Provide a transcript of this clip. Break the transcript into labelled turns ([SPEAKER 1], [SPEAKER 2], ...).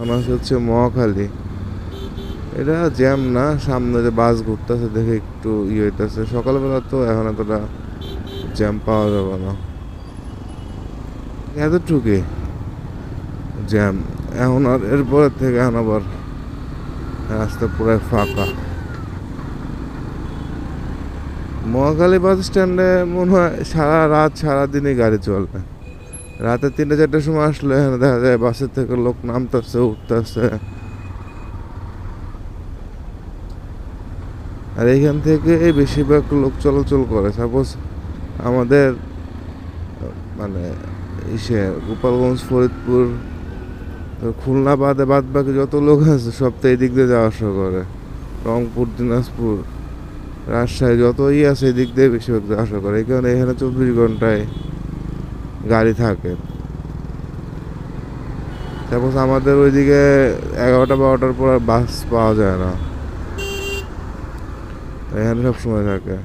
[SPEAKER 1] আমার হচ্ছে মহাখালী। এটা জ্যাম না, সামনে যে বাস ঘুরতেছে দেখে একটু ইয়ে হইতেছে। সকালবেলা তো এখন এতটা জ্যাম পাওয়া যাবে না, এতটুকুই জ্যাম। এখন আর এরপরের থেকে এখন আবার রাস্তা পুরো ফাঁকা। মহাখালী বাস স্ট্যান্ডে মনে হয় সারা রাত সারাদিনই গাড়ি চলবে। রাতে 3-4টার সময় আসলে এখানে দেখা যায় বাসের থেকে লোক নামতেছে উঠতেছে। আর এইখান থেকে বেশিরভাগ লোক চলাচল করে। সাপোজ আমাদের মানে গোপালগঞ্জ, ফরিদপুর, খুলনা বাদে বাদ বাকি যত লোক আছে সব তো এই দিক দিয়ে যাওয়া আসা করে। রংপুর, দিনাজপুর, রাজশাহী যত আছে এই দিক দিয়ে বেশিরভাগ যাওয়া আসা করে। এই কারণে এখানে 24 ঘন্টায় গাড়ি থাকে। সাপোজ আমাদের ওইদিকে 11টা-12টার পর আর বাস পাওয়া যায় না, এখানে সব সময় থাকে।